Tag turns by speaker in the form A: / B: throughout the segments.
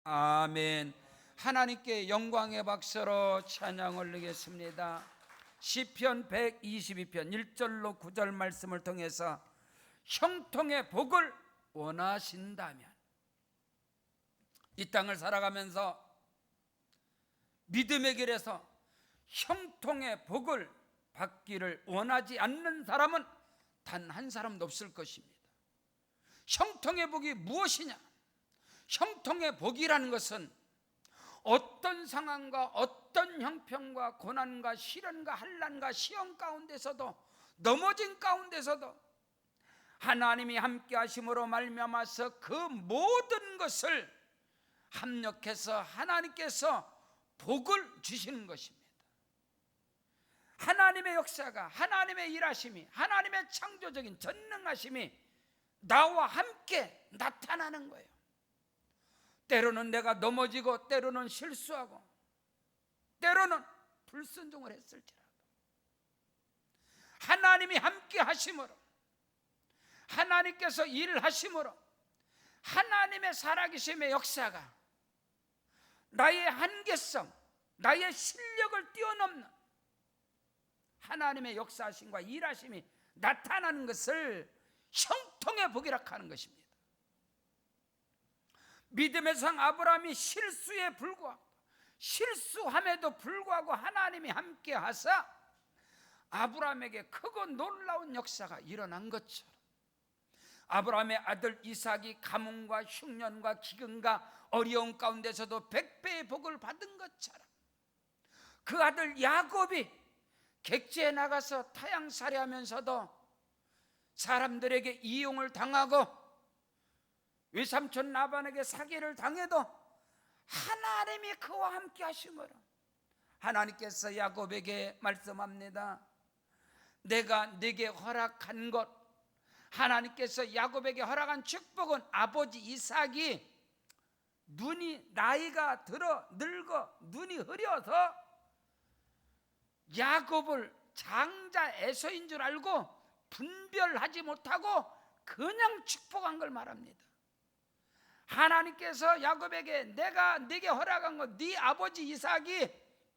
A: 아멘. 하나님께 영광의 박수로 찬양 올리겠습니다. 시편 122편 1절로 9절 말씀을 통해서 형통의 복을 원하신다면, 이 땅을 살아가면서 믿음의 길에서 형통의 복을 받기를 원하지 않는 사람은 단 한 사람도 없을 것입니다. 형통의 복이 무엇이냐? 형통의 복이라는 것은 어떤 상황과 어떤 형편과 고난과 시련과 환난과 시험 가운데서도, 넘어진 가운데서도 하나님이 함께 하심으로 말미암아서 그 모든 것을 합력해서 하나님께서 복을 주시는 것입니다. 하나님의 역사가, 하나님의 일하심이, 하나님의 창조적인 전능하심이 나와 함께 나타나는 거예요. 때로는 내가 넘어지고, 때로는 실수하고, 때로는 불순종을 했을지라도 하나님이 함께 하심으로, 하나님께서 일을 하심으로 하나님의 살아계심의 역사가 나의 한계성, 나의 실력을 뛰어넘는 하나님의 역사하심과 일하심이 나타나는 것을 형통의 복이라 하는 것입니다. 믿음의 성 아브라함이 실수함에도 불구하고 하나님이 함께 하사 아브라함에게 크고 놀라운 역사가 일어난 것처럼, 아브라함의 아들 이삭이 가뭄과 흉년과 기근과 어려움 가운데서도 100배의 복을 받은 것처럼, 그 아들 야곱이 객지에 나가서 타향살이하면서도 사람들에게 이용을 당하고 외삼촌 라반에게 사기를 당해도 하나님이 그와 함께 하심으로 하나님께서 야곱에게 말씀합니다. 내가 네게 허락한 것, 하나님께서 야곱에게 허락한 축복은 아버지 이삭이 나이가 들어 늙어 눈이 흐려서 야곱을 장자 에서인 줄 알고 분별하지 못하고 그냥 축복한 걸 말합니다. 하나님께서 야곱에게 내가 네게 허락한 것, 네 아버지 이삭이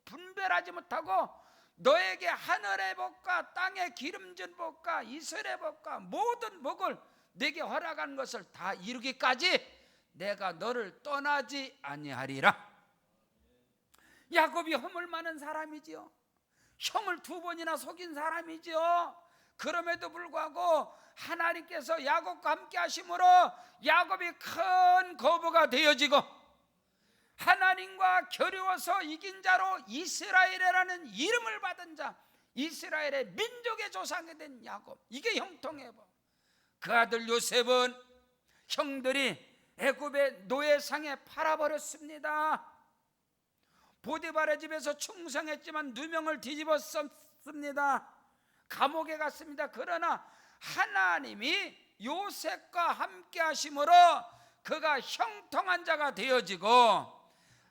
A: 분별하지 못하고 너에게 하늘의 복과 땅의 기름진 복과 이스라엘의 복과 모든 복을 네게 허락한 것을 다 이루기까지 내가 너를 떠나지 아니하리라. 야곱이 허물 많은 사람이지요. 형을 2번이나 속인 사람이지요. 그럼에도 불구하고 하나님께서 야곱과 함께 하심으로 야곱이 큰 거부가 되어지고 하나님과 겨루어서 이긴 자로 이스라엘이라는 이름을 받은 자, 이스라엘의 민족의 조상이 된 야곱, 이게 형통의 복. 그 아들 요셉은 형들이 애굽의 노예상에 팔아버렸습니다. 보디발의 집에서 충성했지만 누명을 뒤집었습니다. 감옥에 갔습니다. 그러나 하나님이 요셉과 함께 하심으로 그가 형통한 자가 되어지고,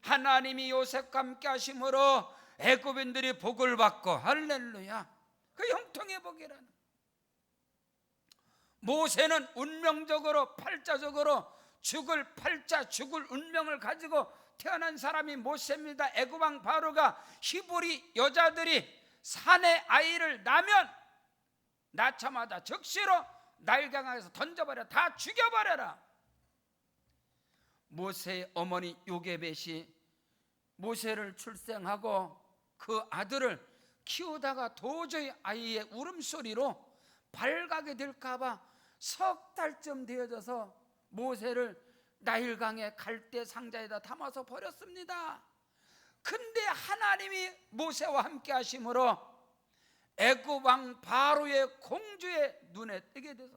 A: 하나님이 요셉과 함께 하심으로 애굽인들이 복을 받고, 할렐루야, 그 형통의 복이라는. 모세는 운명적으로 팔자적으로 죽을 운명을 가지고 태어난 사람이 모세입니다. 애굽 왕 바로가 히브리 여자들이 산에 아이를 낳으면 낳자마자 즉시로 나일강에서 던져버려, 다 죽여버려라. 모세의 어머니 요게벳이 모세를 출생하고 그 아들을 키우다가 도저히 아이의 울음소리로 발가게 될까봐 석 달쯤 되어져서 모세를 나일강의 갈대 상자에다 담아서 버렸습니다. 근데 하나님이 모세와 함께 하심으로 애굽 왕 바로의 공주의 눈에 띄게 돼서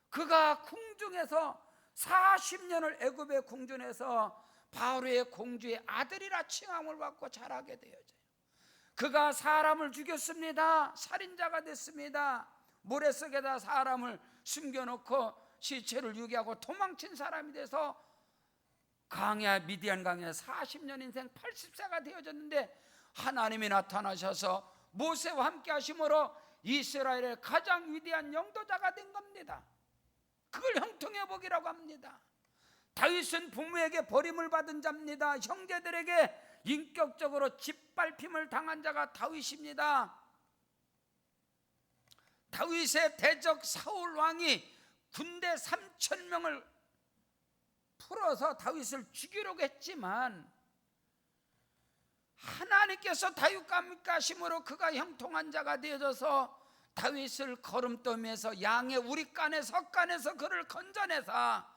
A: 그가 궁중에서 40년을 애굽의 궁전에서 바로의 공주의 아들이라 칭함을 받고 자라게 되어져요. 그가 사람을 죽였습니다. 살인자가 됐습니다. 모래속에다 사람을 숨겨놓고 시체를 유기하고 도망친 사람이 돼서 미디안 강에 40년 인생 80세가 되어졌는데 하나님이 나타나셔서 모세와 함께 하심으로 이스라엘의 가장 위대한 영도자가 된 겁니다. 그걸 형통의 복이라고 합니다. 다윗은 부모에게 버림을 받은 자입니다. 형제들에게 인격적으로 짓밟힘을 당한 자가 다윗입니다. 다윗의 대적 사울 왕이 군대 3,000명을 풀어서 다윗을 죽이려고 했지만 하나님께서 다윗과 함께 하심으로 그가 형통한 자가 되어져서 다윗을 거름떠면서 양의 우리간에 석간에서 그를 건져내사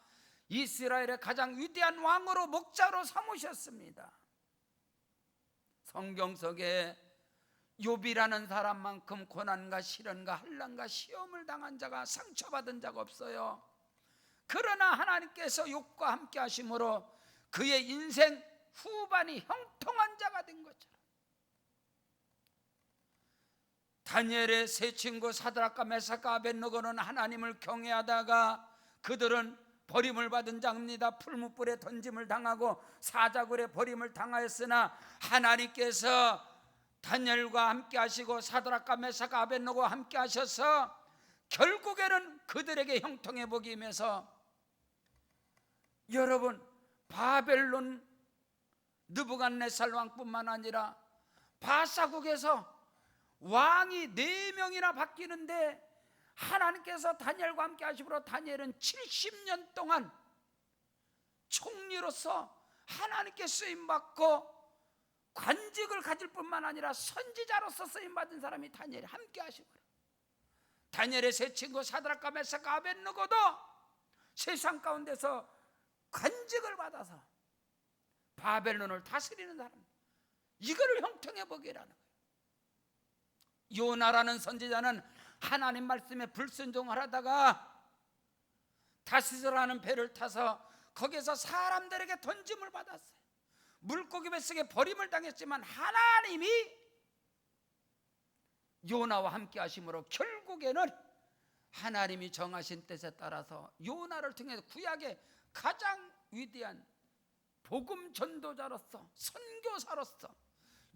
A: 이스라엘의 가장 위대한 왕으로 목자로 삼으셨습니다. 성경 속에 욥이라는 사람만큼 고난과 시련과 환난과 시험을 당한 자가, 상처받은 자가 없어요. 그러나 하나님께서 욥과 함께 하심으로 그의 인생 후반이 형통한 자가 된 것처럼, 다니엘의 세 친구 사드락과 메삭과 아벳느고는 하나님을 경외하다가 그들은 버림을 받은 자입니다. 풀무불에 던짐을 당하고 사자굴에 버림을 당하였으나 하나님께서 다니엘과 함께 하시고 사드락과 메삭과 아벳느고와 함께 하셔서 결국에는 그들에게 형통의 복이 임해서, 여러분, 바벨론 느부갓네살 왕뿐만 아니라 바사국에서 왕이 4명이나 바뀌는데 하나님께서 다니엘과 함께 하심으로 다니엘은 70년 동안 총리로서 하나님께 쓰임받고 관직을 가질 뿐만 아니라 선지자로서 쓰임받은 사람이 다니엘이 함께 하심으로 다니엘의 세 친구 사드락과 메삭과 아벳느고도 세상 가운데서 관직을 받아서 바벨론을 다스리는 사람, 이거를 형통의 복이라는 거예요. 요나라는 선지자는 하나님 말씀에 불순종을 하다가 다시스라는 배를 타서 거기서 사람들에게 던짐을 받았어요. 물고기 뱃속에 버림을 당했지만 하나님이 요나와 함께 하심으로 결국에는 하나님이 정하신 뜻에 따라서 요나를 통해서 구약의 가장 위대한 복음 전도자로서, 선교사로서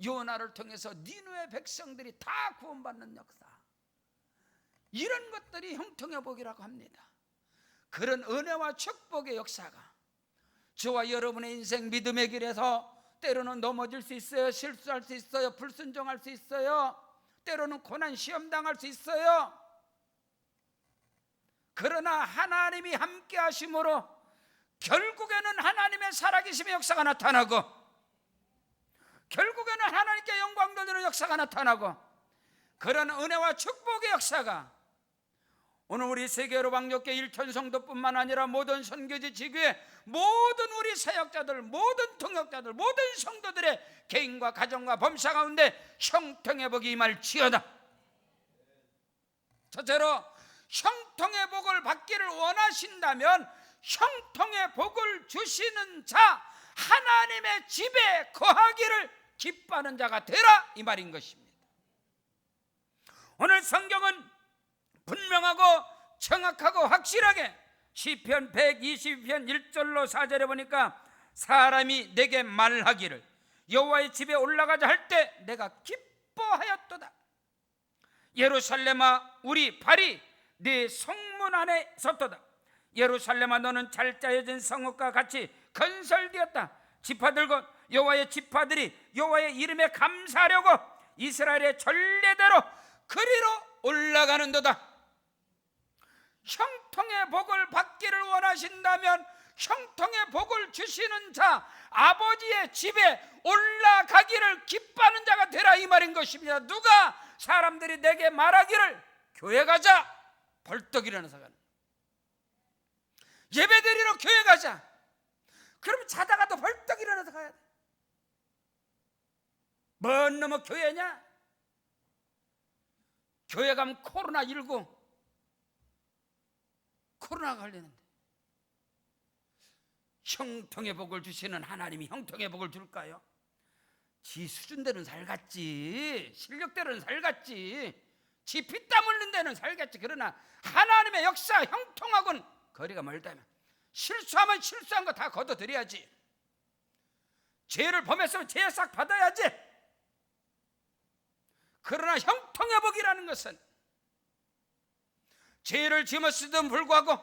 A: 요나를 통해서 니느웨 백성들이 다 구원받는 역사, 이런 것들이 형통의 복이라고 합니다. 그런 은혜와 축복의 역사가 저와 여러분의 인생 믿음의 길에서 때로는 넘어질 수 있어요. 실수할 수 있어요. 불순종할 수 있어요. 때로는 고난 시험 당할 수 있어요. 그러나 하나님이 함께 하심으로 결국에는 하나님의 살아계심의 역사가 나타나고, 결국에는 하나님께 영광 돌리는 역사가 나타나고, 그런 은혜와 축복의 역사가 오늘 우리 세계로 왕족계 일천성도뿐만 아니라 모든 선교지 지교회 모든 우리 사역자들, 모든 통역자들, 모든 성도들의 개인과 가정과 범사 가운데 형통의 복이 임할지어다. 첫째로, 형통의 복을 받기를 원하신다면 형통의 복을 주시는 자, 하나님의 집에 거하기를 기뻐하는 자가 되라, 이 말인 것입니다. 오늘 성경은 분명하고 정확하고 확실하게 시편 122편 1절로 4절에 보니까 사람이 내게 말하기를 여호와의 집에 올라가자 할 때 내가 기뻐하였도다. 예루살렘아, 우리 발이 네 성문 안에 섰도다. 예루살렘아, 너는 잘 짜여진 성읍과 같이 건설되었다. 지파들 곧 여호와의 지파들이 여호와의 이름에 감사하려고 이스라엘의 전례대로 그리로 올라가는도다. 형통의 복을 받기를 원하신다면 형통의 복을 주시는 자, 아버지의 집에 올라가기를 기뻐하는 자가 되라, 이 말인 것입니다. 누가 사람들이 내게 말하기를 교회 가자, 벌떡 일어나서 가는, 예배드리러 교회 가자, 그럼 자다가도 벌떡 일어나서 가야 돼. 뭔 놈의 교회냐? 교회 가면 코로나19 코로나가 걸리는데 형통의 복을 주시는 하나님이 형통의 복을 줄까요? 지 수준대로는 살겠지, 실력대로는 살겠지, 지 피땀 흘린 데는 살겠지. 그러나 하나님의 역사, 형통하고는 거리가 멀다면 실수하면 실수한 거 다 걷어들여야지. 죄를 범했으면 죄 싹 받아야지. 그러나 형통의 복이라는 것은 죄를 지었을지도 불구하고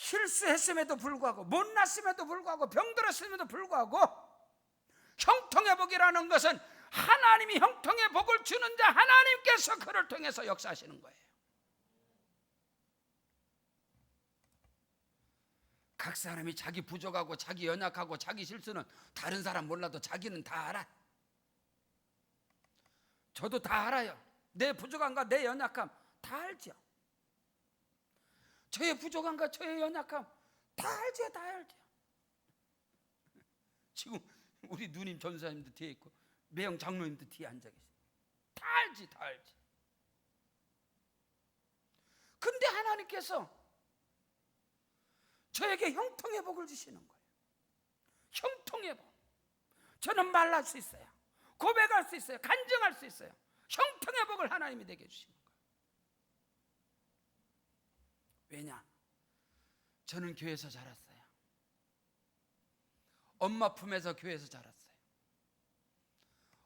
A: 실수했음에도 불구하고, 못났음에도 불구하고, 병들었음에도 불구하고, 형통의 복이라는 것은 하나님이 형통의 복을 주는 자 하나님께서 그를 통해서 역사하시는 거예요. 각 사람이 자기 부족하고 자기 연약하고 자기 실수는 다른 사람 몰라도 자기는 다 알아. 저도 다 알아요. 내 부족함과 내 연약함 다 알죠. 저의 부족함과 저의 연약함 다 알죠. 다 알죠. 지금 우리 누님 전사님도 뒤에 있고 매형 장로님도 뒤에 앉아 계세요. 다 알지, 다 알지. 근데 하나님께서 저에게 형통의 복을 주시는 거예요. 형통의 복. 저는 말할 수 있어요. 고백할 수 있어요. 간증할 수 있어요. 형통의 복을 하나님이 내게 주시는 거예요. 왜냐? 저는 교회에서 자랐어요. 엄마 품에서 교회에서 자랐어요.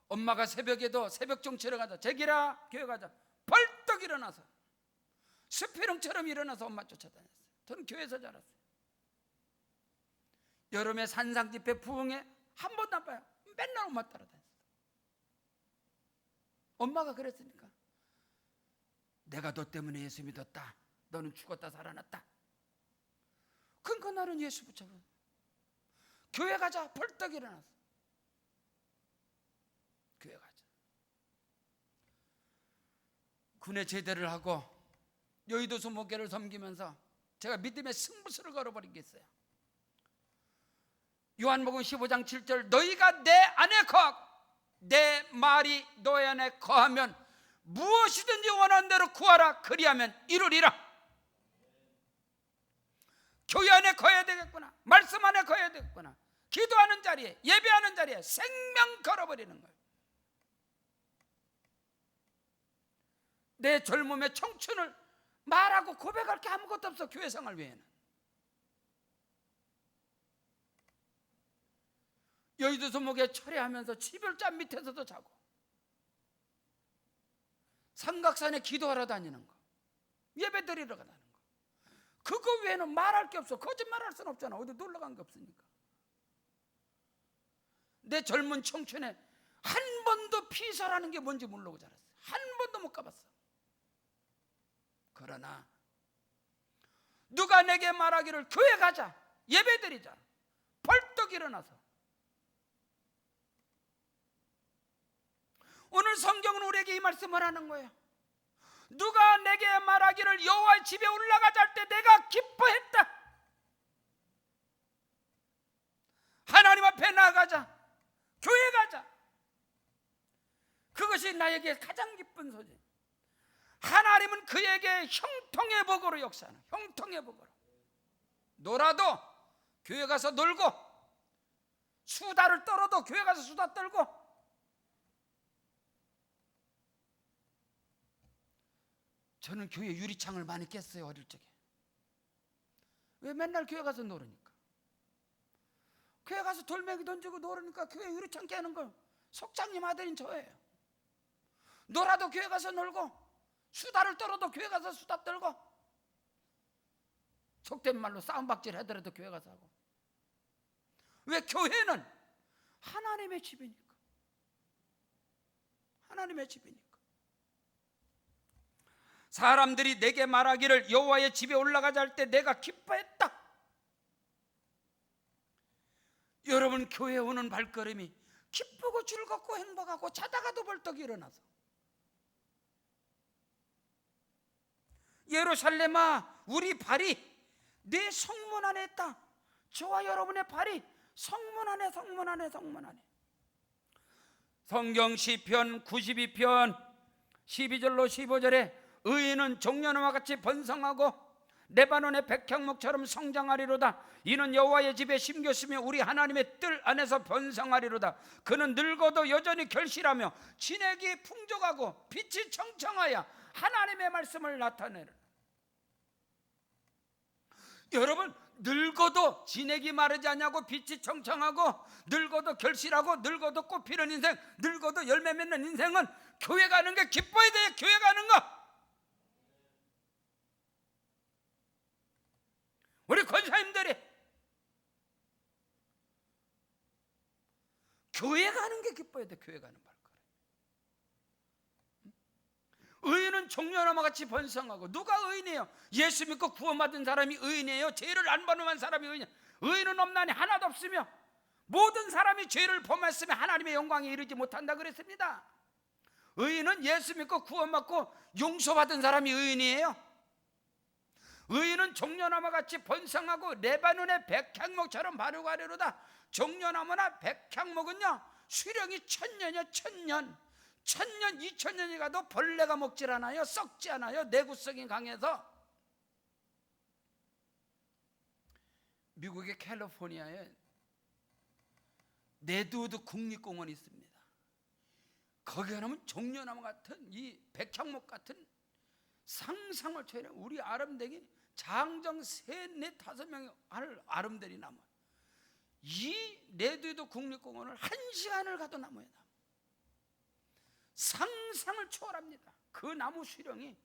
A: 엄마가 새벽에도 새벽 종치러 가자, 제기라 교회 가자, 벌떡 일어나서 스피롱처럼 일어나서 엄마 쫓아다녔어요. 저는 교회에서 자랐어요. 여름에 산상 집회 부흥회 한 번도 안 봐요. 맨날 엄마 따라다녔어요. 엄마가 그랬으니까 내가 너 때문에 예수 믿었다. 너는 죽었다 살아났다. 그러니까 나는 예수 붙잡아. 교회 가자 벌떡 일어났어. 교회 가자. 군에 제대를 하고 여의도 수목회를 섬기면서 제가 믿음의 승부수를 걸어버린 게 있어요. 요한복음 15장 7절 너희가 내 안에 거하고 내 말이 너희 안에 거하면 무엇이든지 원하는 대로 구하라. 그리하면 이루리라. 교회 안에 거해야 되겠구나. 말씀 안에 거해야 되겠구나. 기도하는 자리에, 예배하는 자리에 생명 걸어버리는 거예요. 내 젊음의 청춘을 말하고 고백할 게 아무것도 없어. 교회 생활 외에는. 여의도 수목에 철회하면서 집별잔 밑에서도 자고 삼각산에 기도하러 다니는 거, 예배 드리러 가는 거, 그거 외에는 말할 게 없어. 거짓말할 수는 없잖아. 어디 놀러 간 게 없으니까. 내 젊은 청춘에 한 번도 피서라는 게 뭔지 모르고 자랐어. 한 번도 못 가봤어. 그러나 누가 내게 말하기를 교회 가자, 예배 드리자, 벌떡 일어나서. 오늘 성경은 우리에게 이 말씀을 하는 거예요. 누가 내게 말하기를 여호와의 집에 올라가자 할 때 내가 기뻐했다. 하나님 앞에 나가자, 교회 가자. 그것이 나에게 가장 기쁜 소리. 하나님은 그에게 형통의 복으로 역사하는, 형통의 복으로. 놀아도 교회 가서 놀고, 수다를 떨어도 교회 가서 수다 떨고. 저는 교회 유리창을 많이 깼어요. 어릴 적에. 왜? 맨날 교회 가서 놀으니까. 교회 가서 돌멩이 던지고 놀으니까 교회 유리창 깨는 거 속장님 아들인 저예요. 놀아도 교회 가서 놀고, 수다를 떨어도 교회 가서 수다 떨고, 속된 말로 싸움박질 하더라도 교회 가서 하고. 왜? 교회는 하나님의 집이니까. 하나님의 집이니까. 사람들이 내게 말하기를 여호와의 집에 올라가자 할 때 내가 기뻐했다. 여러분, 교회에 오는 발걸음이 기쁘고 즐겁고 행복하고, 자다가도 벌떡 일어나서 예루살렘아 우리 발이 내 성문 안에 있다. 저와 여러분의 발이 성문 안에, 성문 안에, 성문 안에. 성경 시편 92편 12절로 15절에 의인은 종려나무와 같이 번성하고 레바논의 백향목처럼 성장하리로다. 이는 여호와의 집에 심겼으며 우리 하나님의 뜰 안에서 번성하리로다. 그는 늙어도 여전히 결실하며 진액이 풍족하고 빛이 청청하여 하나님의 말씀을 나타내는. 여러분, 늙어도 진액이 마르지 않냐고, 빛이 청청하고, 늙어도 결실하고, 늙어도 꽃 피는 인생, 늙어도 열매 맺는 인생은 교회 가는 게 기뻐야 돼요. 교회 가는 거. 우리 권사님들이 교회 가는 게 기뻐야 돼. 교회 가는 발걸음. 의인은 종려나무 같이 번성하고. 누가 의인이에요? 예수 믿고 구원받은 사람이 의인이에요? 죄를 안 범한 사람이 의인이에요? 의인은 없나니 하나도 없으며 모든 사람이 죄를 범했으면 하나님의 영광에 이르지 못한다 그랬습니다. 의인은 예수 믿고 구원받고 용서받은 사람이 의인이에요. 의인은 종려나무 같이 번성하고 레바논의 백향목처럼 바르가리로다. 종려나무나 백향목은요 수령이 1000년이요. 1000년, 1000년, 2000년이 가도 벌레가 먹질 않아요. 썩지 않아요. 내구성이 강해서. 미국의 캘리포니아에 네드우드 국립공원이 있습니다. 거기 가면 종려나무 같은 이 백향목 같은 상상을 초월해 우리 아름대기 장정 3, 4, 5명이 아름대리 나무. 이 네드우드 국립공원을 1시간을 가도 나무에 나무. 상상을 초월합니다. 그 나무 수령이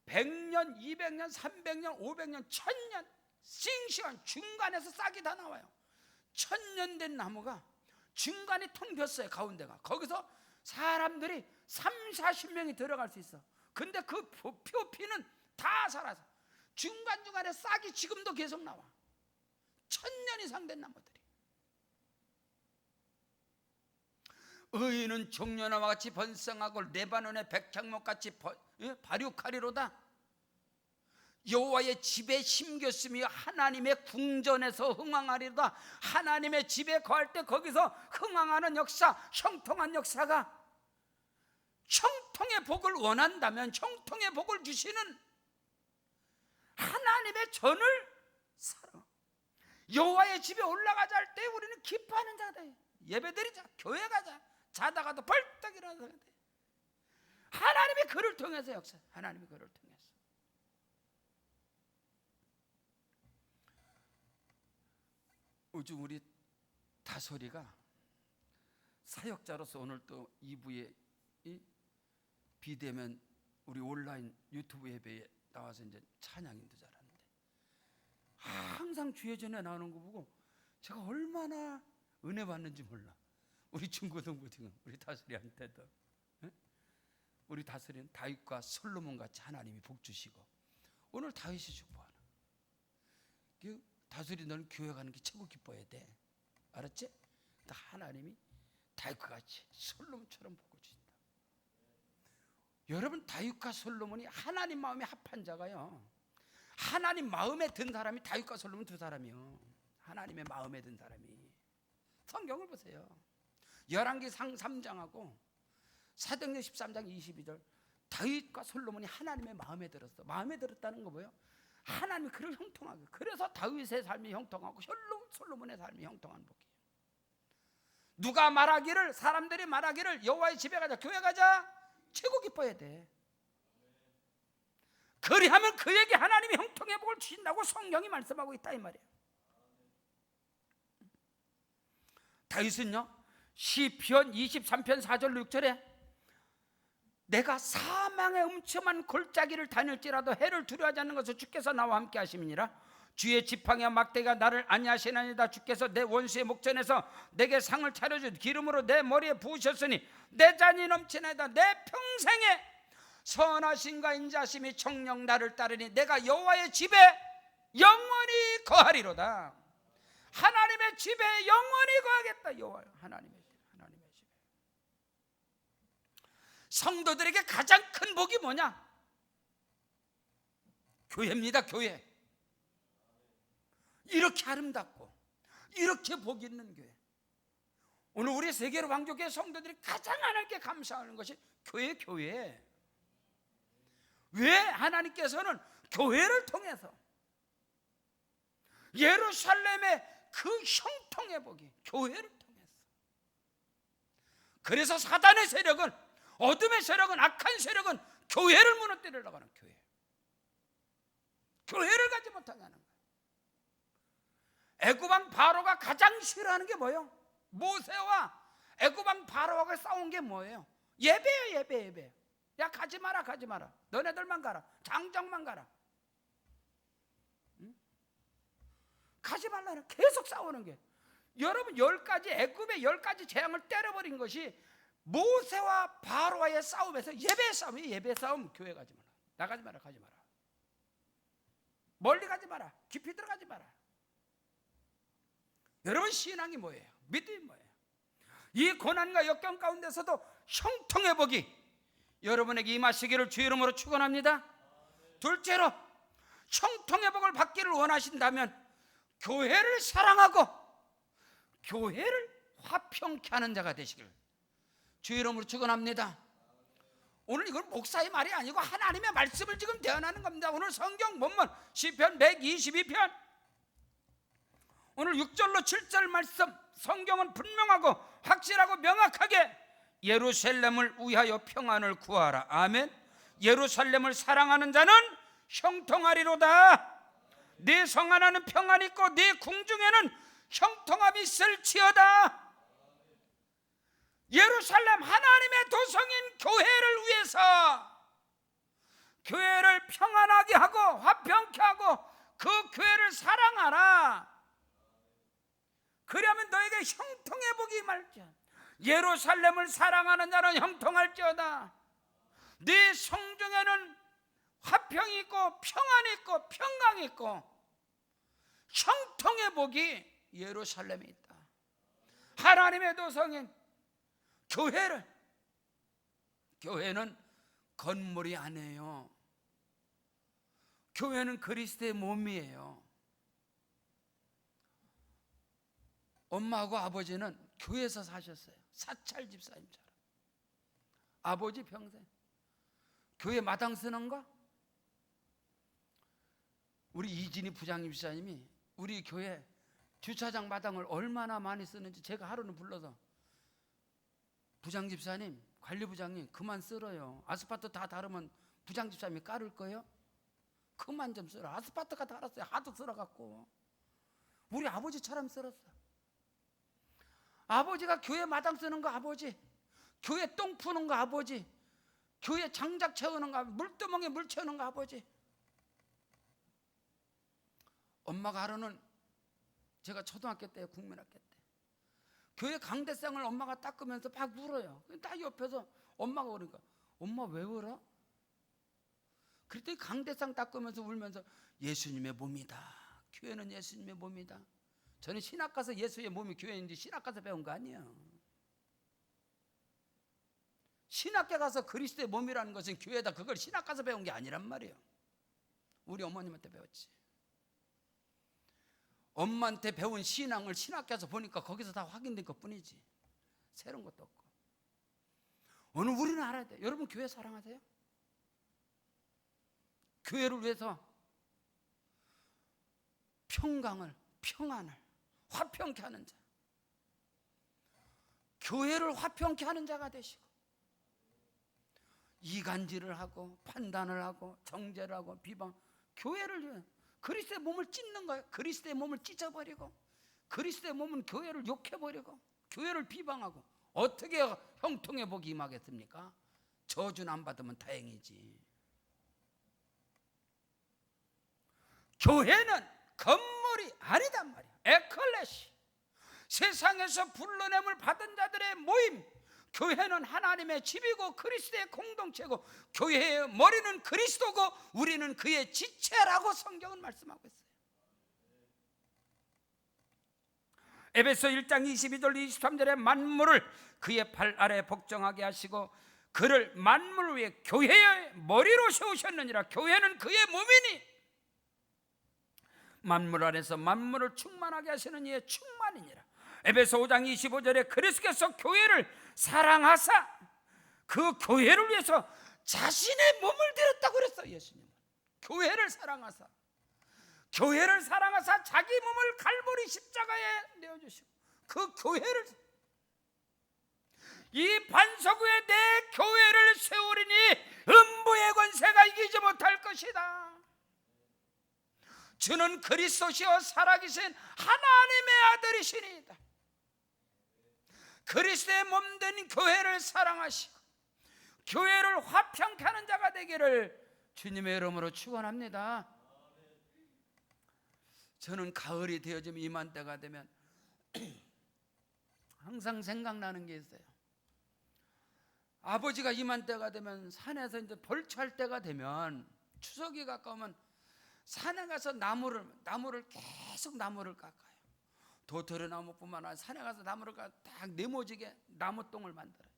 A: 100년, 200년, 300년, 500년, 1000년 싱싱한 중간에서 싹이 다 나와요. 1000년 된 나무가 중간에 텅 비었어요. 가운데가. 거기서 사람들이 30-40명이 들어갈 수 있어. 근데 그 표피는 다 살아서 중간중간에 싹이 지금도 계속 나와. 1000년 이상 된 나무들이. 의인은 종려나무 같이 번성하고 레바논의 백향목 같이 발육하리로다. 여호와의 집에 심겼으며 하나님의 궁전에서 흥왕하리로다. 하나님의 집에 거할 때 거기서 흥왕하는 역사, 형통한 역사가, 형통의 복을 원한다면 형통의 복을 주시는 하나님의 전을 살아. 여호와의 집에 올라가자 할 때 우리는 기뻐하는 자다. 예배드리자, 교회 가자, 자다가도 벌떡 일어나야 돼. 하나님이 그를 통해서 역사, 하나님이 그를 통해서. 요즘 우리 다솔이가 사역자로서 오늘 또 2부에 비대면 우리 온라인 유튜브 예배에 나와서 이제 찬양인도 잘하는데 항상 주의 전에 나오는 거 보고 제가 얼마나 은혜 받는지 몰라. 우리 중고등부지금 우리 다솔이한테도, 우리 다솔이는 다윗과 솔로몬 같이 하나님이 복 주시고 오늘 다윗이 축복하는. 다솔이 너는 교회 가는 게 최고 기뻐야 돼. 알았지? 하나님이 다윗과 같이 솔로몬처럼 복을 주신다. 여러분, 다윗과 솔로몬이 하나님 마음에 합한 자가요, 하나님 마음에 든 사람이 다윗과 솔로몬 두 사람이요. 하나님의 마음에 든 사람이. 성경을 보세요. 열왕기상 3장하고 사도행전 13장 22절. 다윗과 솔로몬이 하나님의 마음에 들었어. 마음에 들었다는 거 뭐예요? 하나님이 그를 형통하게. 그래서 다윗의 삶이 형통하고 솔로몬의 삶이 형통한 복이에요. 누가 말하기를, 사람들이 말하기를 여호와의 집에 가자, 교회 가자, 최고 기뻐야 돼. 그리하면 그에게 하나님이 형통의 복을 주신다고 성경이 말씀하고 있다 이 말이에요. 다윗은요 시편 23편 4절 6절에 내가 사망의 음침한 골짜기를 다닐지라도 해를 두려워하지 않는 것을 주께서 나와 함께 하심이니라. 주의 지팡이와 막대기가 나를 안위하시나이다. 주께서 내 원수의 목전에서 내게 상을 차려주 기름으로 내 머리에 부으셨으니 내 잔이 넘치나이다. 내 평생에 선하심과 인자심이 청령 나를 따르니 내가 여호와의 집에 영원히 거하리로다. 하나님의 집에 영원히 거하겠다. 여호와 하나님의 집에. 성도들에게 가장 큰 복이 뭐냐? 교회입니다. 교회. 이렇게 아름답고 이렇게 복 있는 교회. 오늘 우리 세계로 왕족교회 성도들이 가장 하나님께 감사하는 것이 교회. 왜? 하나님께서는 교회를 통해서 예루살렘의 그 형통의 복이 교회를 통해서. 그래서 사단의 세력은, 어둠의 세력은, 악한 세력은 교회를 무너뜨리려고 하는 교회. 교회를 가지 못하게 하는 거예요. 애굽왕 바로가 가장 싫어하는 게 뭐예요? 모세와 애굽왕 바로가 싸운 게 뭐예요? 예배예요. 예배. 야, 가지 마라. 너네들만 가라. 장정만 가라. 응? 가지 말라는 계속 싸우는 게, 여러분 10가지 애굽의 10가지 재앙을 때려버린 것이 모세와 바로와의 싸움에서 예배 싸움이에요. 예배 싸움. 교회 가지 마라, 나가지 마라, 가지 마라, 멀리 가지 마라, 깊이 들어가지 마라. 여러분 신앙이 뭐예요? 믿음이 뭐예요? 이 고난과 역경 가운데서도 형통의 복이 여러분에게 임하시기를 주 이름으로 축원합니다. 둘째로, 형통의 복을 받기를 원하신다면 교회를 사랑하고 교회를 화평케 하는 자가 되시기를 주 이름으로 축원합니다. 오늘 이건 목사의 말이 아니고 하나님의 말씀을 지금 대언하는 겁니다. 오늘 성경 본문 시편 122편 오늘 6절로 7절 말씀, 성경은 분명하고 확실하고 명확하게 예루살렘을 위하여 평안을 구하라. 아멘. 예루살렘을 사랑하는 자는 형통하리로다. 네 성 하나는 평안이 있고 네 궁중에는 형통함이 있을지어다. 예루살렘 하나님의 도성인 교회를 위해서 교회를 평안하게 하고 화평케 하고 그 교회를 사랑하라. 그러면 너에게 형통의 복이 임할지어다. 예루살렘을 사랑하는 자는 형통할지어다. 네 성중에는 화평이 있고 평안이 있고 평강이 있고 형통의 복이 예루살렘에 있다. 하나님의 도성인 교회는 건물이 아니에요. 교회는 그리스도의 몸이에요. 엄마하고 아버지는 교회에서 사셨어요. 사찰 집사님처럼. 아버지 평생 교회 마당 쓰는 거, 우리 이진희 부장님 집사님이 우리 교회 주차장 마당을 얼마나 많이 쓰는지 제가 하루는 불러서, 부장 집사님, 관리부장님 그만 쓸어요. 아스팔트 다 다르면 부장 집사님이 깔을 거예요? 그만 좀 쓸어. 아스팔트가 달았어요. 하도 쓸어갖고. 우리 아버지처럼 쓸었어. 아버지가 교회 마당 쓰는 거 아버지, 교회 똥 푸는 거 아버지, 교회 장작 채우는 거, 물두멍에 물 채우는 거 아버지. 엄마가 하루는, 제가 초등학교 때, 국민학교 때 교회 강대상을 엄마가 닦으면서 막 울어요. 딱 옆에서 엄마가 그러니까, 엄마 왜 울어? 그랬더니 강대상 닦으면서 울면서 예수님의 몸이다. 교회는 예수님의 몸이다. 저는 신학 가서 예수의 몸이 교회인지 신학 가서 배운 거 아니에요. 신학교 가서 그리스도의 몸이라는 것은 교회다, 그걸 신학 가서 배운 게 아니란 말이에요. 우리 어머님한테 배웠지. 엄마한테 배운 신앙을 신학교에서 보니까 거기서 다 확인된 것 뿐이지 새로운 것도 없고. 오늘 우리는 알아야 돼요. 여러분 교회 사랑하세요? 교회를 위해서 평강을, 평안을 화평케 하는 자, 교회를 화평케 하는 자가 되시고, 이간질을 하고 판단을 하고 정죄를 하고 비방, 교회를 위해 그리스도의 몸을 찢는 거예요. 그리스도의 몸을 찢어버리고, 그리스도의 몸은 교회를 욕해버리고 교회를 비방하고, 어떻게 형통의 복이 임하겠습니까? 저주는 안 받으면 다행이지. 교회는 건물이 아니단 말이야. 에클레시, 세상에서 불러냄을 받은 자들의 모임. 교회는 하나님의 집이고 그리스도의 공동체고, 교회의 머리는 그리스도고 우리는 그의 지체라고 성경은 말씀하고 있어요. 에베소 1장 22절 23절에 만물을 그의 발 아래 복종하게 하시고 그를 만물 위에 교회의 머리로 세우셨느니라. 교회는 그의 몸이니 만물 안에서 만물을 충만하게 하시는 이의 충만이니라. 에베소 5장 25절에 그리스도께서 교회를 사랑하사 그 교회를 위해서 자신의 몸을 드렸다고 그랬어. 예수님은 교회를 사랑하사, 교회를 사랑하사 자기 몸을 갈보리 십자가에 내어주시고, 그 교회를, 이 반석 위에 내 교회를 세우리니 음부의 권세가 이기지 못할 것이다. 주는 그리스도시요 살아계신 하나님의 아들이시니이다. 그리스도의 몸된 교회를 사랑하시고 교회를 화평케 하는 자가 되기를 주님의 이름으로 축원합니다. 저는 가을이 되어지면 이맘때가 되면 항상 생각나는 게 있어요. 아버지가 이맘때가 되면 산에서 이제 벌초할 때가 되면 추석이 가까우면 산에 가서 나무를 계속 나무를 깎아요. 도토리나무뿐만 아니라 산에 가서 나무를 딱 네모지게 나무똥을 만들어요.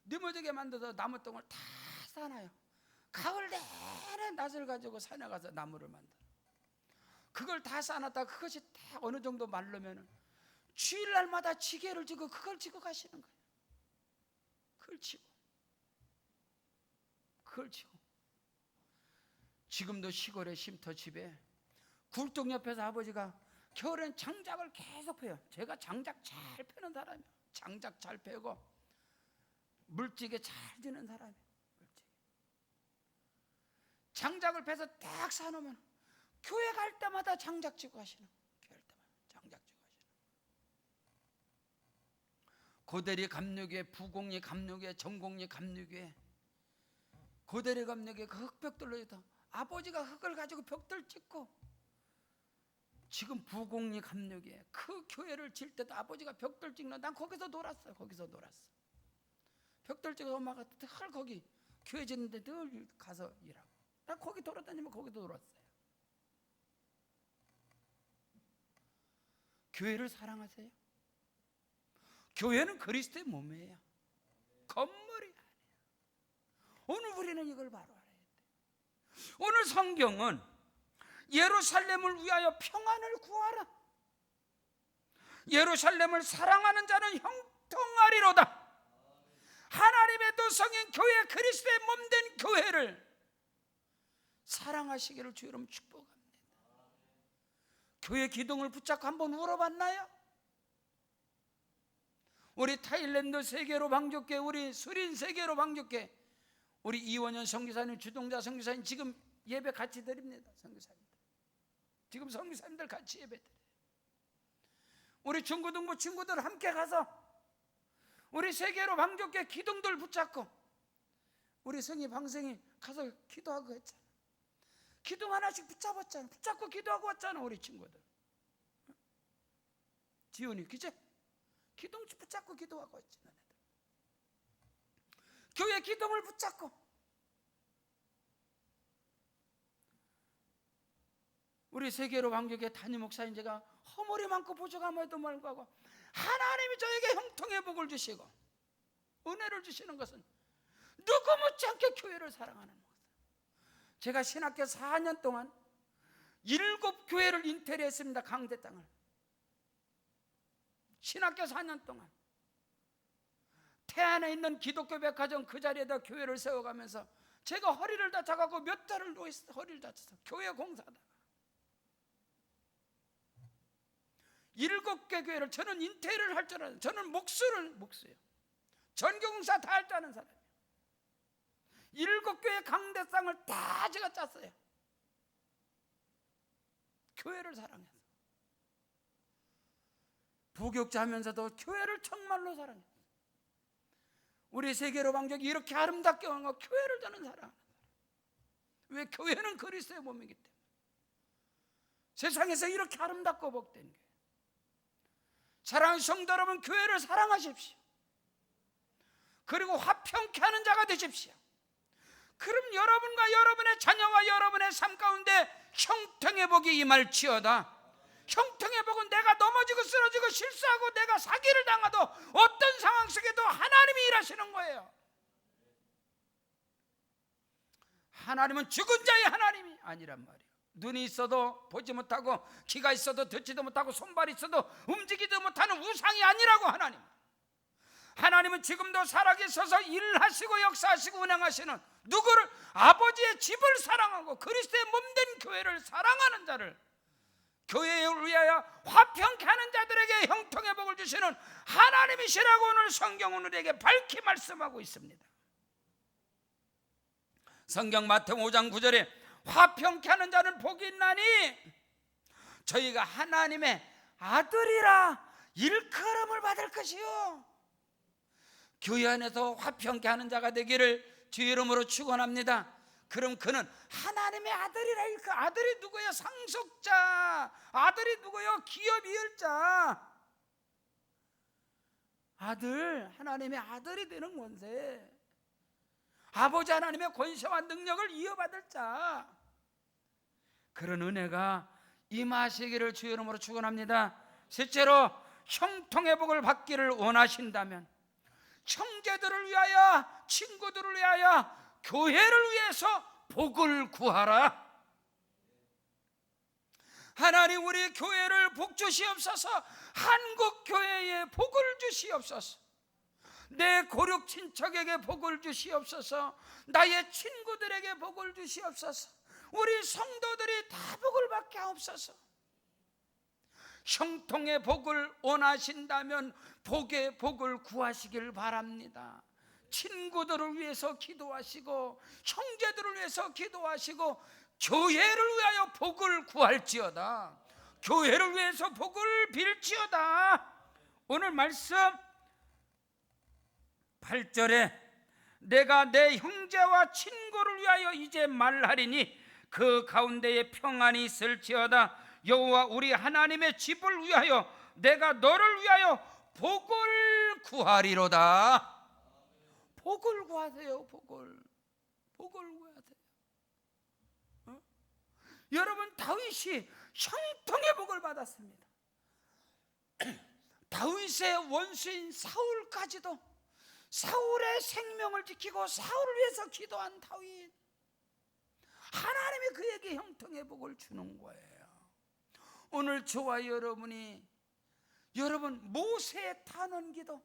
A: 네모지게 만들어서 나무똥을 다 싸놔요. 가을 내내 낫을 가지고 산에 가서 나무를 만들어요. 그걸 다 싸놨다가 그것이 딱 어느 정도 마르면 주일날마다 지게를 지고 그걸 지고 가시는 거예요. 그걸 지고 지금도 시골의 쉼터집에 굴뚝 옆에서 아버지가 겨울엔 장작을 계속 펴요. 제가 장작 잘 펴는 사람이에요. 장작 잘 펴고 물찌개 잘 드는 사람이에요. 장작을 펴서 딱 사놓으면 교회 갈 때마다 장작 지고 가시는 거예요. 교회 갈 때마다 장작 지고 가시는 거예요. 고대리 감리교회, 부곡리 감리교회, 전곡리 감리교회, 고대리 감리교회 그 흙벽돌로 해서 아버지가 흙을 가지고 벽돌 찍고, 지금 부곡리 감리교회 그 교회를 질 때도 아버지가 벽돌 찍는, 난 거기서 놀았어요. 거기서 놀았어. 벽돌 찍어서 엄마가 늘 거기 교회 짓는데 늘 가서 일하고, 난 거기 돌아다니면 거기도 놀았어요. 교회를 사랑하세요. 교회는 그리스도의 몸이에요. 건물이 아니에요. 오늘 우리는 이걸 바로 알아야 돼요. 오늘 성경은 예루살렘을 위하여 평안을 구하라, 예루살렘을 사랑하는 자는 형통하리로다. 하나님의 도성인 교회, 그리스도의 몸된 교회를 사랑하시기를 주 여러분 축복합니다. 교회 기둥을 붙잡고 한번 울어봤나요? 우리 타일랜드 세계로 방족회, 우리 수린 세계로 방족회, 우리 이원현 선교사님, 주동자 선교사님 지금 예배 같이 드립니다. 선교사님들 지금 선교사님들 같이 예배 드려요. 우리 중고등부 친구들 함께 가서 우리 세계로 방족회 기둥들 붙잡고 우리 성이 방생이 가서 기도하고 했잖아. 기둥 하나씩 붙잡았잖아. 붙잡고 기도하고 왔잖아. 우리 친구들 지훈이 그제 기둥 붙잡고 기도하고 왔지. 너네들 교회 기둥을 붙잡고 우리 세계로 방족회 담임 목사님 제가 허물이 많고 부족함에도 불구하고 하나님이 저에게 형통의 복을 주시고 은혜를 주시는 것은 누구 못지않게 교회를 사랑하는 것. 제가 신학교 4년 동안 7교회를 인테리어했습니다. 강대 땅을. 신학교 4년 동안 태안에 있는 기독교 백화점 그 자리에다 교회를 세워가면서 제가 허리를 다쳐가고 몇 달을 누워있어요. 허리를 다쳐서 교회 공사하다가 7개 교회를 저는 인테리어를 할 줄 알아요. 저는 목수예요. 전교공사 다 할 줄 아는 사람이에요. 7교회 강대상을 다 제가 짰어요. 교회를 사랑해서. 부교육자 하면서도 교회를 정말로 사랑해요. 우리 세계로 방족이 이렇게 아름답게 온 거 교회를 저는 사랑하는 사람. 왜? 교회는 그리스도의 몸이기 때문에. 세상에서 이렇게 아름답고 복된 교회. 사랑하는 성도 여러분, 교회를 사랑하십시오. 그리고 화평케 하는 자가 되십시오. 그럼 여러분과 여러분의 자녀와 여러분의 삶 가운데 형통의 복이 임할지어다. 형통의 복은 내가 넘어지고 쓰러지고 실수하고 내가 사기를 당하도 어떤 상황 속에도 하나님이 일하시는 거예요. 하나님은 죽은 자의 하나님이 아니란 말이에요. 눈이 있어도 보지 못하고 귀가 있어도 듣지도 못하고 손발이 있어도 움직이지도 못하는 우상이 아니라고. 하나님은 지금도 살아계셔서 일하시고 역사하시고 운행하시는 누구를? 아버지의 집을 사랑하고 그리스도의 몸된 교회를 사랑하는 자를, 교회를 위하여 화평케 하는 자들에게 형통의 복을 주시는 하나님이시라고 오늘 성경은 우리에게 밝히 말씀하고 있습니다. 성경 마태복음 5장 9절에 화평케 하는 자는 복이 있나니 저희가 하나님의 아들이라 일컬음을 받을 것이요. 교회 안에서 화평케 하는 자가 되기를 주의 이름으로 축원합니다. 그럼 그는 하나님의 아들이라. 그 아들이 누구예요? 상속자. 아들이 누구예요? 기업 이을자. 아들, 하나님의 아들이 되는 권세, 아버지 하나님의 권세와 능력을 이어받을 자, 그런 은혜가 임하시기를 주의 이름으로 축원합니다. 셋째로, 형통의 복을 받기를 원하신다면 형제들을 위하여, 친구들을 위하여, 교회를 위해서 복을 구하라. 하나님, 우리 교회를 복 주시옵소서. 한국 교회에 복을 주시옵소서. 내 고륙 친척에게 복을 주시옵소서. 나의 친구들에게 복을 주시옵소서. 우리 성도들이 다 복을 받게 하옵소서. 형통의 복을 원하신다면 복의 복을 구하시길 바랍니다. 친구들을 위해서 기도하시고, 형제들을 위해서 기도하시고, 교회를 위하여 복을 구할지어다. 교회를 위해서 복을 빌지어다. 오늘 말씀 8절에 내가 내 형제와 친구를 위하여 이제 말하리니 그 가운데에 평안이 있을지어다. 여호와 우리 하나님의 집을 위하여 내가 너를 위하여 복을 구하리로다. 복을 구하세요. 복을 구하세요. 여러분, 다윗이 형통의 복을 받았습니다. 다윗의 원수인 사울까지도 사울의 생명을 지키고 사울을 위해서 기도한 다윗, 하나님이 그에게 형통의 복을 주는 거예요. 오늘 저와 여러분이, 여러분 모세의 탄원기도,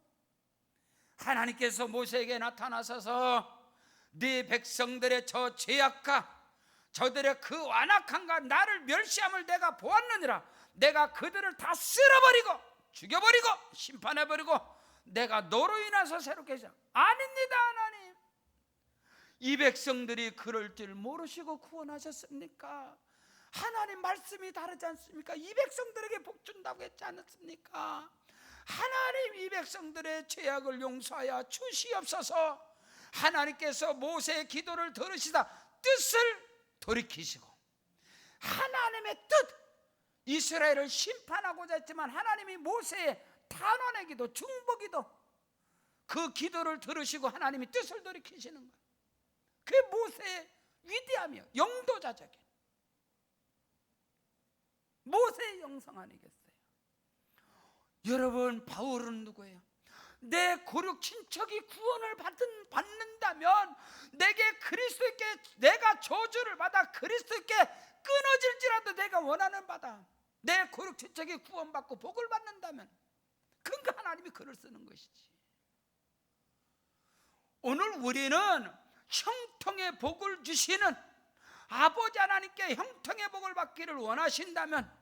A: 하나님께서 모세에게 나타나셔서 네 백성들의 저 죄악과 저들의 그 완악함과 나를 멸시함을 내가 보았느니라. 내가 그들을 다 쓸어버리고 죽여버리고 심판해버리고 내가 너로 인해서 새롭게 해서. 아닙니다. 하나님, 이 백성들이 그럴 줄 모르시고 구원하셨습니까? 하나님 말씀이 다르지 않습니까? 이 백성들에게 복 준다고 했지 않았습니까? 하나님, 이 백성들의 죄악을 용서하여 주시옵소서. 하나님께서 모세의 기도를 들으시다 뜻을 돌이키시고, 하나님의 뜻, 이스라엘을 심판하고자 했지만 하나님이 모세의 탄원의 기도, 중보기도, 그 기도를 들으시고 하나님이 뜻을 돌이키시는 거예요. 그게 모세의 위대함이요, 영도자적인 모세의 영성 아니겠어요? 여러분, 바울은 누구예요? 내 고륙 친척이 구원을 받는다면 내게 그리스도께, 내가 저주를 받아 그리스도께 끊어질지라도 내가 원하는 바다, 내 고륙 친척이 구원받고 복을 받는다면 그러니까 하나님이 글을 쓰는 것이지. 오늘 우리는 형통의 복을 주시는 아버지 하나님께 형통의 복을 받기를 원하신다면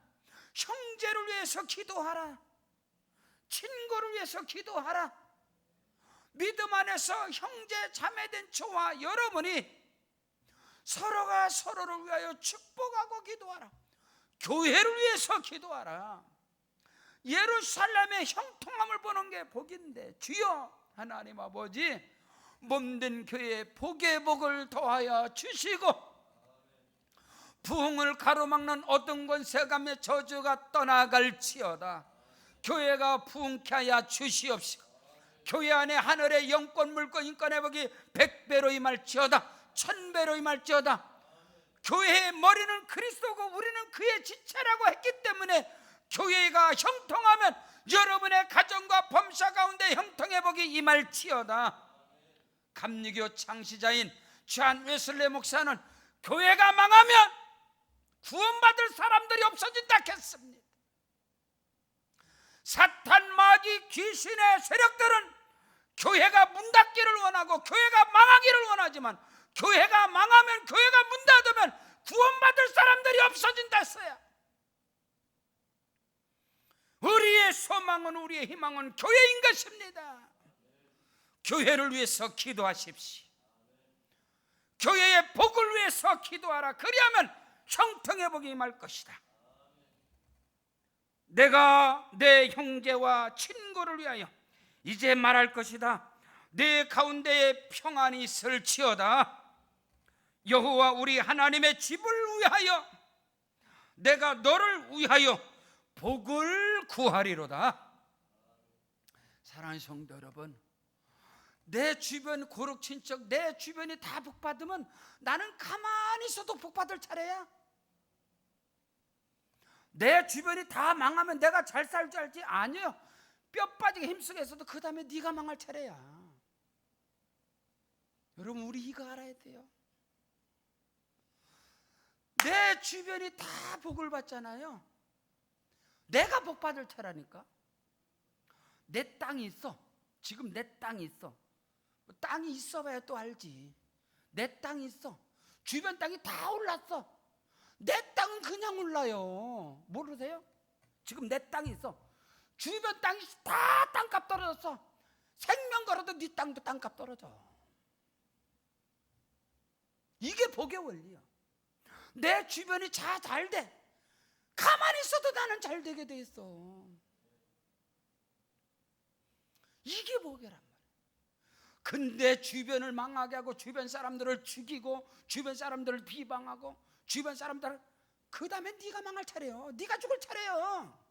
A: 형제를 위해서 기도하라. 친구를 위해서 기도하라. 믿음 안에서 형제 자매된 저와 여러분이 서로가 서로를 위하여 축복하고 기도하라. 교회를 위해서 기도하라. 예루살렘의 형통함을 보는 게 복인데, 주여 하나님 아버지, 몸된 교회에 복의 복을 더하여 주시고 부흥을 가로막는 어떤 권세감의 저주가 떠나갈지어다. 교회가 부흥케 하여 주시옵시고, 교회 안에 하늘의 영권 물권 인권의 복이 100배로 임할지어다, 1000배로 임할지어다. 교회의 머리는 그리스도고 우리는 그의 지체라고 했기 때문에 교회가 형통하면 여러분의 가정과 범사 가운데 형통의 복이 임할지어다. 감리교 창시자인 존 웨슬리 목사는 교회가 망하면 구원받을 사람들이 없어진다 했습니다. 사탄, 마귀, 귀신의 세력들은 교회가 문 닫기를 원하고 교회가 망하기를 원하지만, 교회가 망하면, 교회가 문 닫으면 구원받을 사람들이 없어진다 했어요. 우리의 소망은, 우리의 희망은 교회인 것입니다. 교회를 위해서 기도하십시오. 교회의 복을 위해서 기도하라. 그리하면 형통의 복이 임할 것이다. 내가 내 형제와 친구를 위하여 이제 말할 것이다. 내 가운데에 평안이 있을지어다. 여호와 우리 하나님의 집을 위하여 내가 너를 위하여 복을 구하리로다. 사랑하는 성도 여러분, 내 주변 고룩 친척, 내 주변이 다 복받으면 나는 가만히 있어도 복받을 차례야. 내 주변이 다 망하면 내가 잘 살 줄 알지? 아니요. 뼈 빠지게 힘쓰게 해서도 그 다음에 네가 망할 차례야. 여러분, 우리 이거 알아야 돼요. 내 주변이 다 복을 받잖아요. 내가 복 받을 차라니까. 내 땅이 있어. 지금 내 땅이 있어. 땅이 있어봐야 또 알지. 내 땅이 있어. 주변 땅이 다 올랐어. 내 땅은 그냥 올라요. 모르세요? 지금 내 땅이 있어. 주변 땅이 다 땅값 떨어졌어. 생명 걸어도 네 땅도 땅값 떨어져. 이게 복의 원리야. 내 주변이 잘 돼. 가만히 있어도 나는 잘 되게 돼 있어. 이게 복이란 말이야. 근데 주변을 망하게 하고 주변 사람들을 죽이고 주변 사람들을 비방하고 주변 사람들을, 그 다음에 네가 망할 차례요. 네가 죽을 차례요.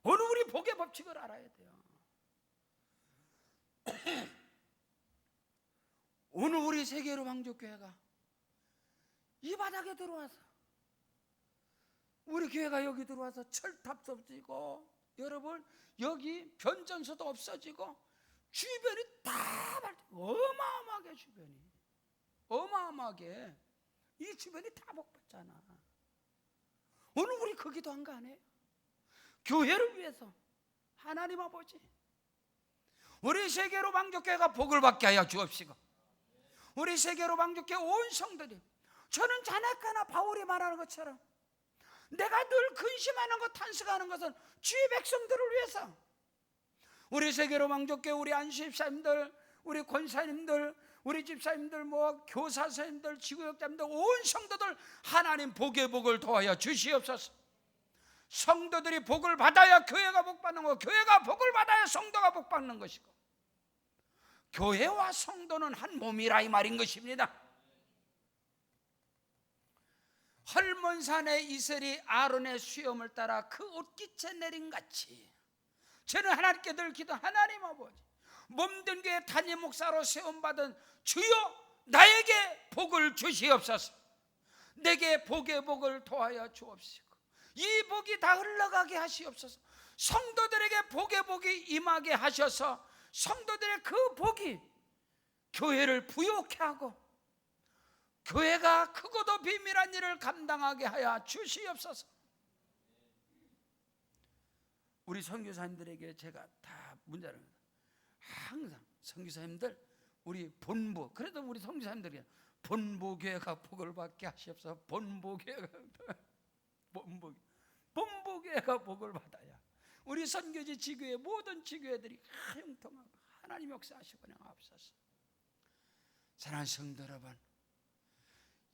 A: 오늘 우리 복의 법칙을 알아야 돼요. 오늘 우리 세계로 왕족교회가 이 바닥에 들어와서, 우리 교회가 여기 들어와서 철탑도 없어지고, 여러분 여기 변전소도 없어지고, 주변이 다 어마어마하게, 주변이 어마어마하게, 이 주변이 다 복받잖아. 오늘 우리 그 기도한 거 아니에요? 교회를 위해서 하나님 아버지, 우리 세계로 왕족교회가 복을 받게 하여 주옵시고, 우리 세계로 왕족교회 온 성도들이, 저는 자네가나 바울이 말하는 것처럼 내가 늘 근심하는 것, 탄식하는 것은 주의 백성들을 위해서, 우리 세계로 왕족교회 우리 안수집사님들, 우리 권사님들, 우리 집사님들, 교사선생님들, 지구역자님들, 온 성도들 하나님 복의 복을 도하여 주시옵소서. 성도들이 복을 받아야 교회가 복받는 거고, 교회가 복을 받아야 성도가 복받는 것이고, 교회와 성도는 한 몸이라 이 말인 것입니다. 헐몬산의 이슬이 아론의 수염을 따라 그 옷깃에 내린 같이, 저는 하나님께 늘 기도, 하나님 아버지, 몸된 교회 단임 목사로 세움받은 주여 나에게 복을 주시옵소서. 내게 복의 복을 도하여 주옵시고, 이 복이 다 흘러가게 하시옵소서. 성도들에게 복의 복이 임하게 하셔서 성도들의 그 복이 교회를 부욕케 하고 교회가 크고도 비밀한 일을 감당하게 하여 주시옵소서. 우리 선교사님들에게 제가 다 문자를, 항상 선교사님들, 우리 본부, 그래도 우리 선교사님들이 본부교회가 복을 받게 하시옵소서. 본부교회가 본부교회가 복을 받아야 우리 선교지 지교회 모든 지교회들이 형통하고 하나님 역사하시고 나옵소서. 사랑하는 성도 여러분,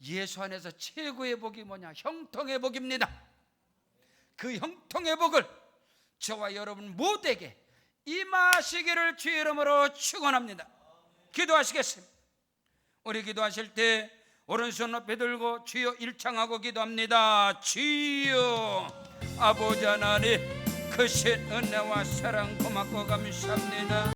A: 예수 안에서 최고의 복이 뭐냐? 형통의 복입니다. 그 형통의 복을 저와 여러분 모두에게 임하시기를 주의 이름으로 축원합니다. 기도하시겠습니다. 우리 기도하실 때 오른손 높이 들고 주여 일창하고 기도합니다. 주여 아버지 하나님, 크신 은혜와 사랑 고맙고 감사합니다.